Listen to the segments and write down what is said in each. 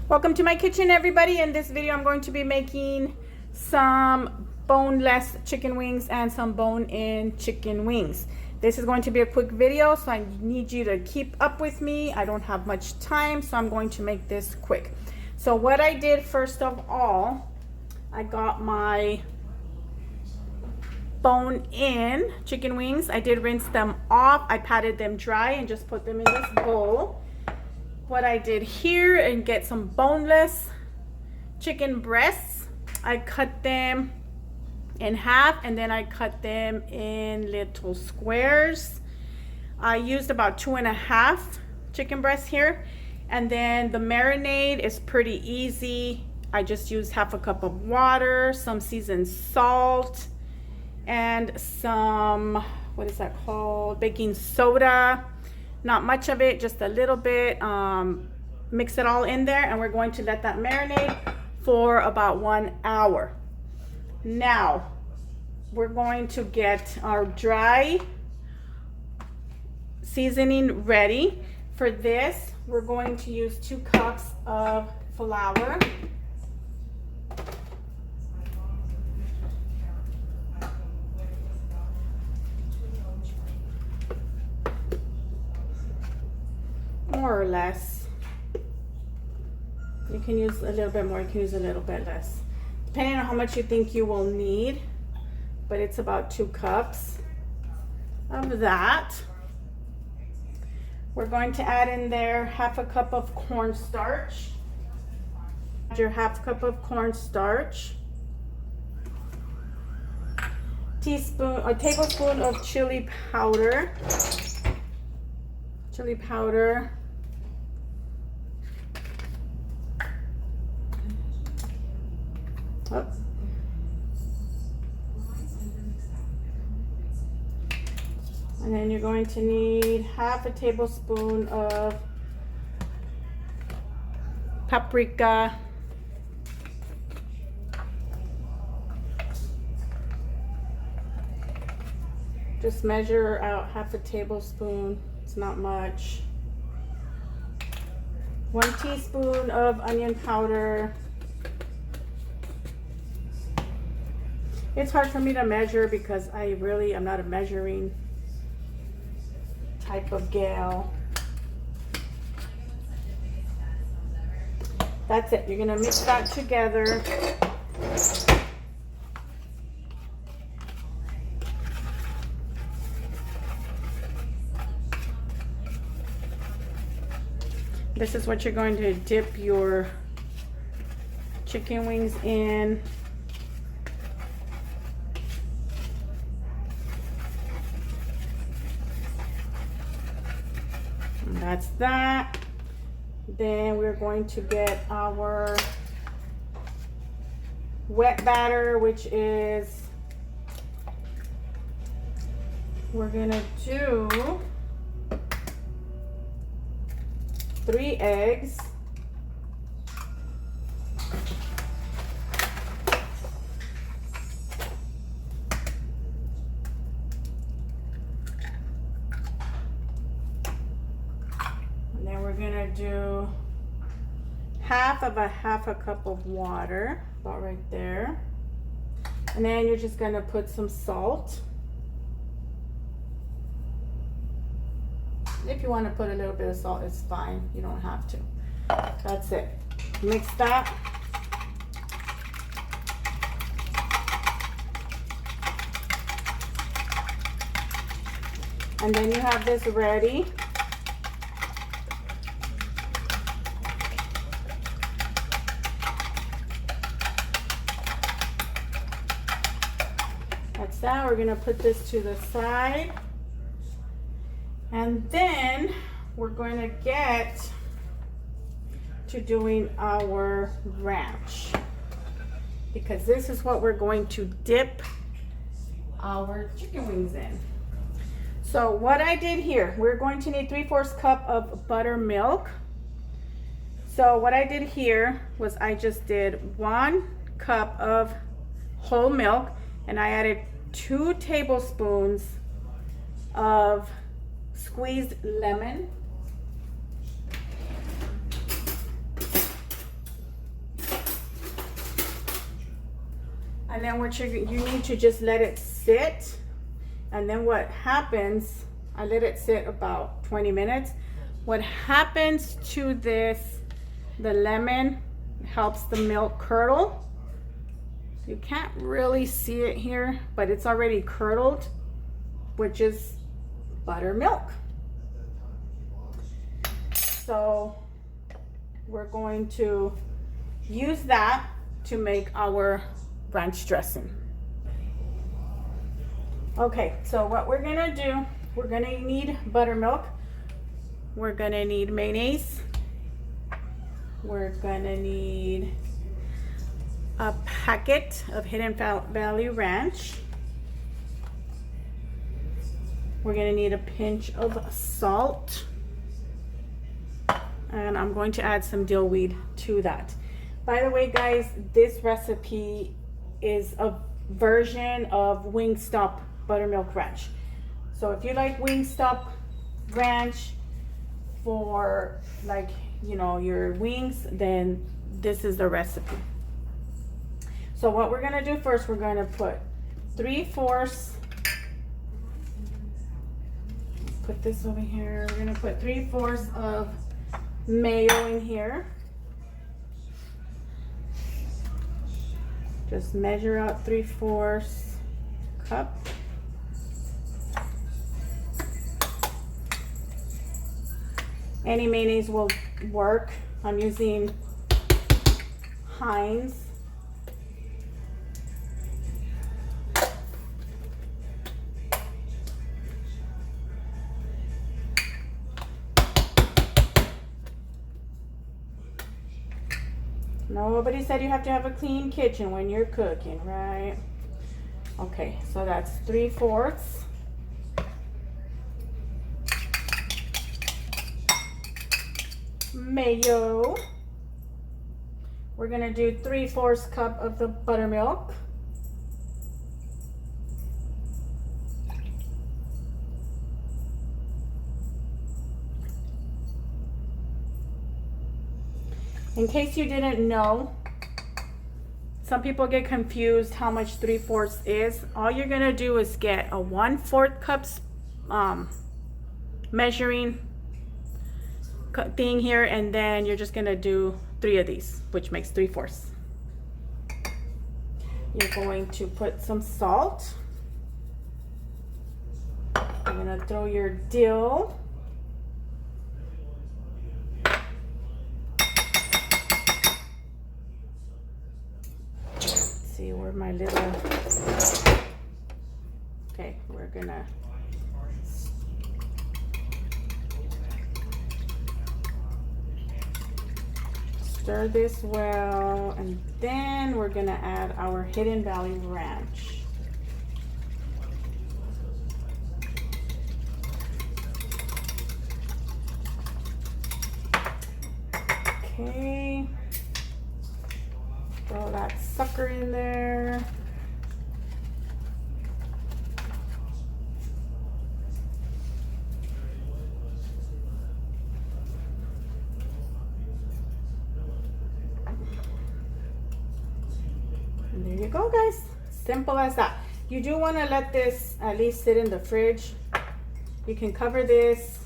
Welcome to my kitchen, everybody. In this video I'm going to be making some boneless chicken wings and some bone-in chicken wings. This is going to be a quick video, so I need you to keep up with me. I don't have much time, so I'm going to make this quick. So what I did first of all, I got my bone-in chicken wings. I did rinse them off. I patted them dry and just put them in this bowl. What I did here, and get some boneless chicken breasts. I cut them in half and then I cut them in little squares. I used about 2.5 chicken breasts here. And then the marinade is pretty easy. I just used 1/2 cup of water, some seasoned salt, and some, what is that called? Baking soda. Not much of it, just a little bit. Mix it all in there, and we're going to let that marinate for about 1 hour. Now, we're going to get our dry seasoning ready. For this, we're going to use 2 cups of flour. More or less. You can use a little bit more, you can use a little bit less, depending on how much you think you will need, but it's about 2 cups of that. We're going to add in there 1/2 cup of cornstarch. Add your 1/2 cup of cornstarch, tablespoon of chili powder. Oops. And then you're going to need 1/2 tablespoon of paprika. Just measure out 1/2 tablespoon. It's not much. 1 teaspoon of onion powder. It's hard for me to measure because I'm not a measuring type of gal. That's it. You're gonna mix that together. This is what you're going to dip your chicken wings in. And that's that. Then we're going to get our wet batter, which is, we're gonna do 3 eggs, and then we're gonna do 1/2 cup of water, about right there, and then you're just gonna put some salt. If you want to put a little bit of salt, it's fine. You don't have to. That's it. Mix that. And then you have this ready. That's that. We're going to put this to the side. And then we're going to get to doing our ranch, because this is what we're going to dip our chicken wings in. So what I did here, we're going to need 3/4 cup of buttermilk. So what I did here was I just did 1 cup of whole milk, and I added 2 tablespoons of squeezed lemon. And then you need to just let it sit. And then what happens, I let it sit about 20 minutes. What happens to this, the lemon helps the milk curdle. You can't really see it here, but it's already curdled, which is buttermilk. So we're going to use that to make our ranch dressing. Okay, so what we're gonna do, we're gonna need buttermilk, we're gonna need mayonnaise, we're gonna need a packet of Hidden Valley Ranch, we're gonna need a pinch of salt, and I'm going to add some dill weed to that. By the way, guys, this recipe is a version of Wingstop Buttermilk Ranch. So if you like Wingstop Ranch for, like, you know, your wings, then this is the recipe. So what we're gonna do first, we're gonna put 3/4, put this over here, we're gonna put 3/4 of mayo in here. Just measure out 3/4 cup. Any mayonnaise will work. I'm using Heinz. Nobody said you have to have a clean kitchen when you're cooking, right? Okay, so that's 3/4. Mayo. We're gonna do 3/4 cup of the buttermilk. In case you didn't know, some people get confused how much 3/4 is. All you're gonna do is get a 1/4 cup measuring thing here, and then you're just gonna do 3 of these, which makes 3/4. You're going to put some salt. You're gonna throw your dill. Let's see where my little, okay, we're gonna stir this well, and then we're gonna add our Hidden Valley Ranch. Okay, throw that sucker in there. There you go, guys. Simple as that. You do want to let this at least sit in the fridge. You can cover this.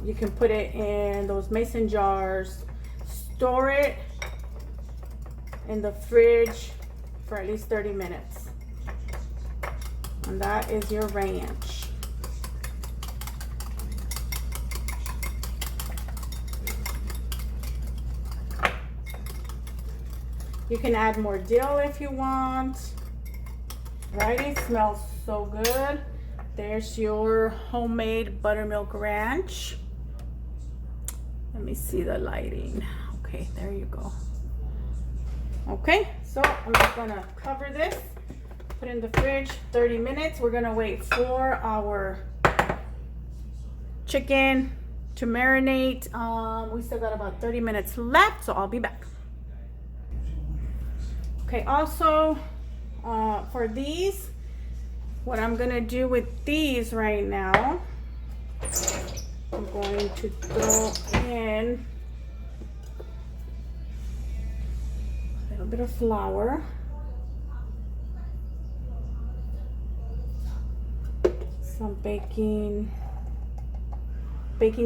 You can put it in those mason jars. Store it in the fridge for at least 30 minutes. And that is your ranch. You can add more dill if you want. Right, it smells so good. There's your homemade buttermilk ranch. Let me see the lighting. Okay, there you go. Okay, so I'm just gonna cover this, put in the fridge 30 minutes. We're gonna wait for our chicken to marinate. We still got about 30 minutes left, so I'll be back. Okay, also for these, what I'm gonna do with these right now, I'm going to throw in a little bit of flour. Some baking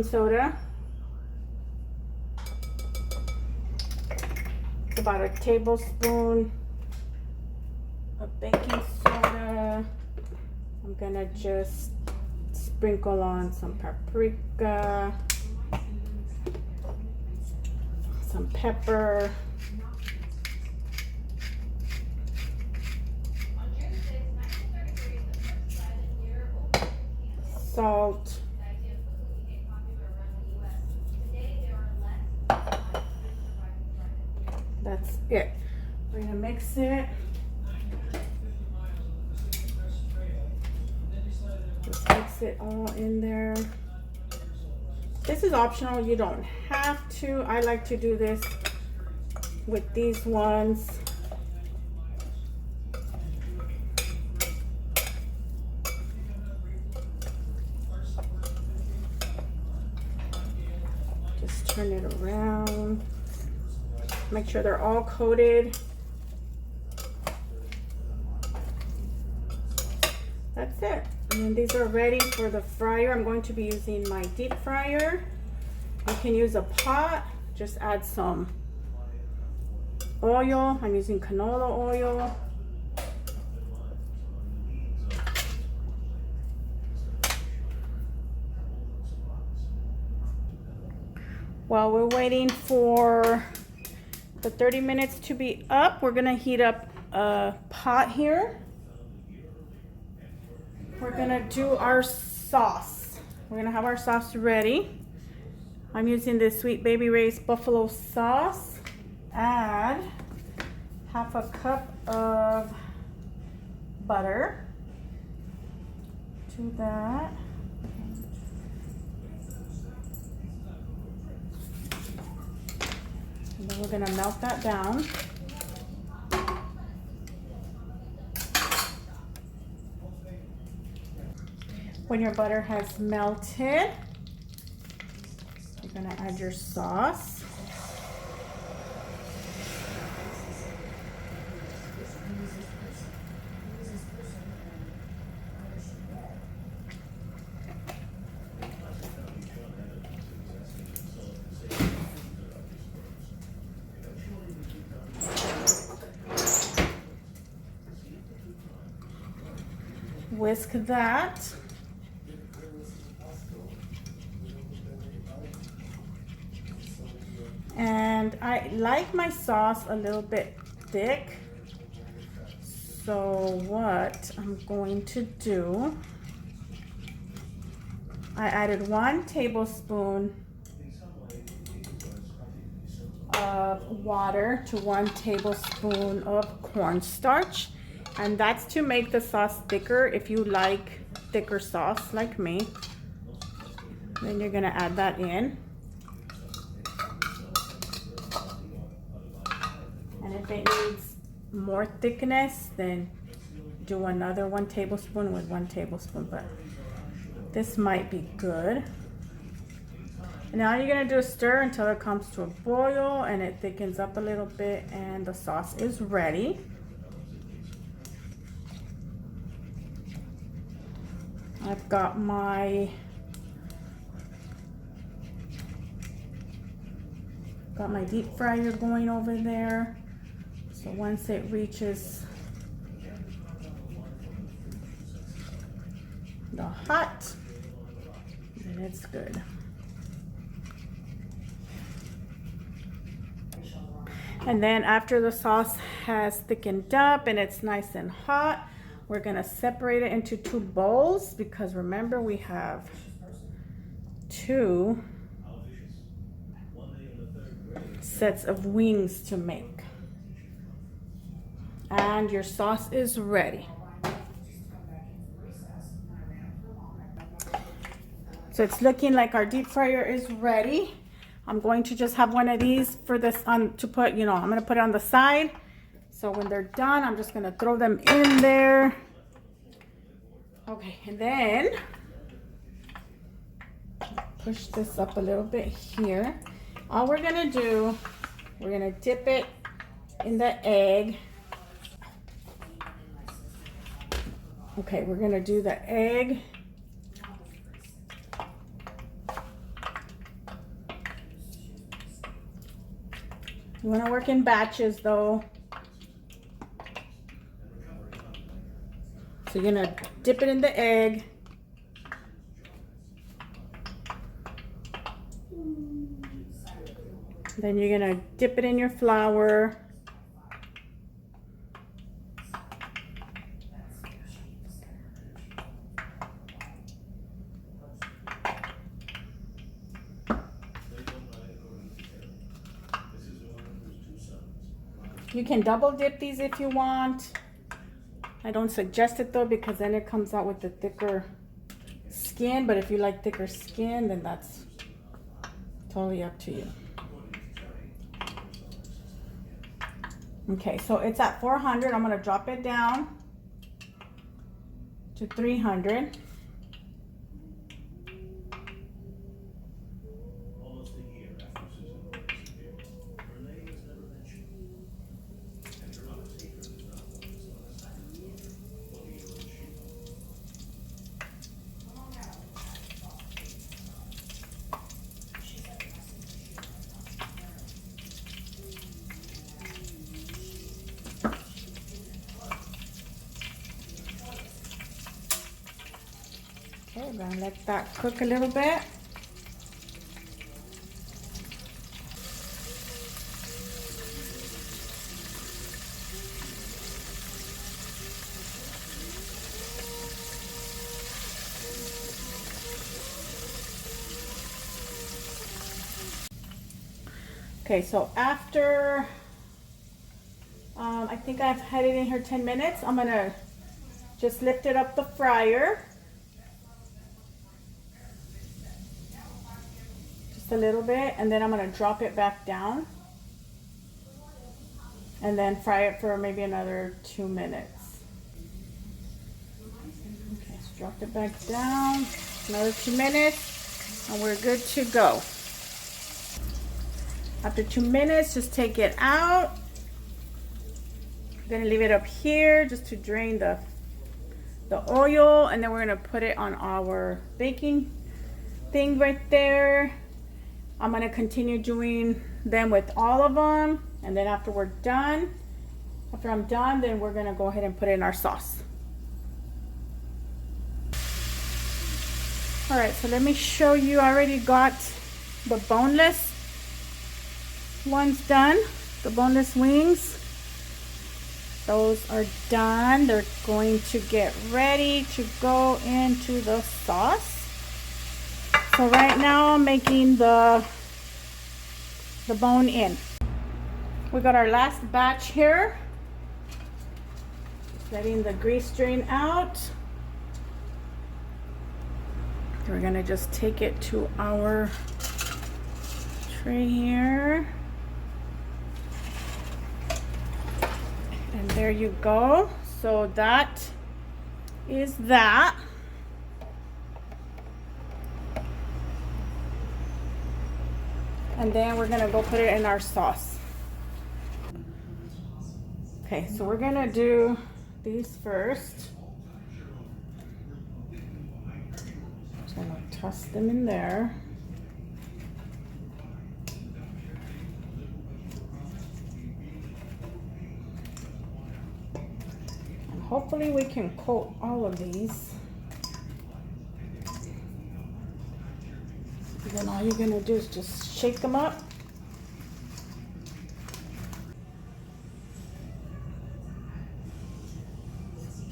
soda. About a tablespoon of baking soda. I'm gonna just sprinkle on some paprika, some pepper, salt, that's it. We're gonna mix it. Just mix it all in there. This is optional, you don't have to. I like to do this with these ones. Just turn it around. Make sure they're all coated. That's it. And then these are ready for the fryer. I'm going to be using my deep fryer. You can use a pot. Just add some oil. I'm using canola oil. While we're waiting for the 30 minutes to be up, we're gonna heat up a pot here. We're gonna do our sauce. We're gonna have our sauce ready. I'm using this Sweet Baby Ray's buffalo sauce. Add half a cup of butter to that. And then we're gonna melt that down. When your butter has melted, you're gonna add your sauce. Whisk that. And I like my sauce a little bit thick. So what I'm going to do, I added 1 tablespoon of water to 1 tablespoon of cornstarch. And that's to make the sauce thicker. If you like thicker sauce like me, then you're gonna add that in. And if it needs more thickness, then do another 1 tablespoon with 1 tablespoon, but this might be good. And now you're gonna do a stir until it comes to a boil and it thickens up a little bit and the sauce is ready. I've got my deep fryer going over there. So once it reaches the hot, then it's good. And then after the sauce has thickened up and it's nice and hot, we're gonna separate it into 2 bowls because remember we have 2 sets of wings to make. And your sauce is ready. So it's looking like our deep fryer is ready. I'm going to just have one of these for this to put, I'm gonna put it on the side. So when they're done, I'm just gonna throw them in there. Okay, and then push this up a little bit here. All we're gonna do, we're gonna dip it in the egg. Okay, we're gonna do the egg. You wanna work in batches though. So you're gonna dip it in the egg. Then you're gonna dip it in your flour. You can double dip these if you want. I don't suggest it though, because then it comes out with the thicker skin. But if you like thicker skin, then that's totally up to you. Okay, so it's at 400. I'm gonna drop it down to 300. Okay, we're gonna let that cook a little bit. Okay, so after, I think I've had it in here 10 minutes. I'm gonna just lift it up the fryer. Just a little bit, and then I'm gonna drop it back down. And then fry it for maybe another 2 minutes. Okay, so drop it back down, another 2 minutes, and we're good to go. After 2 minutes, just take it out. I'm gonna leave it up here just to drain the oil, and then we're gonna put it on our baking thing right there. I'm gonna continue doing them with all of them, and then after I'm done, then we're gonna go ahead and put it in our sauce. All right, so let me show you. I already got the boneless one's done, the boneless wings. Those are done. They're going to get ready to go into the sauce. So right now I'm making the bone in. We got our last batch here. Just letting the grease drain out. We're gonna just take it to our tray here. And there you go. So that is that. And then we're gonna go put it in our sauce. Okay, so we're gonna do these first. Just gonna toss them in there. Hopefully we can coat all of these. And then all you're gonna do is just shake them up.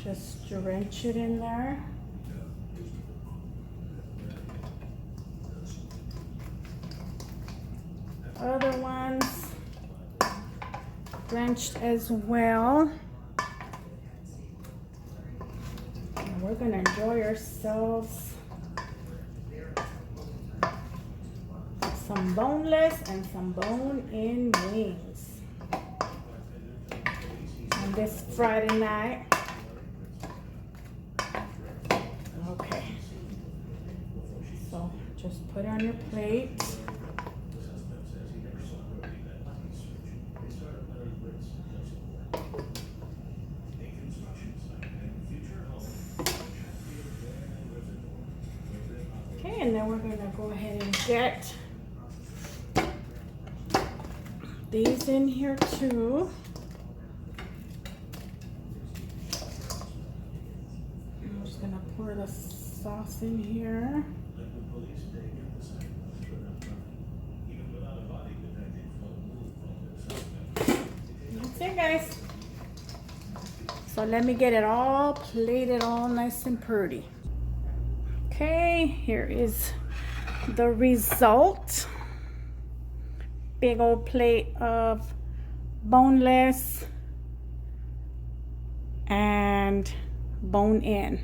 Just drench it in there. Other ones drenched as well. We're gonna enjoy ourselves with some boneless and some bone-in wings on this Friday night. Okay, so just put it on your plate. go ahead and get these in here too. I'm just gonna pour the sauce in here. That's it, guys. So let me get it all plated all nice and pretty. Okay, here is the result. Big old plate of boneless and bone-in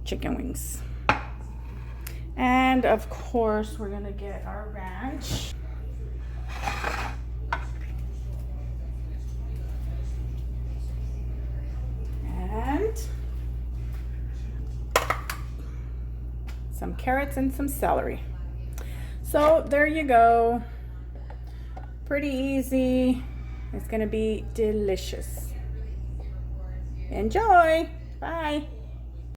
chicken wings. And of course, we're gonna get our ranch. And some carrots and some celery. So there you go. Pretty easy. It's gonna be delicious. Enjoy. Bye.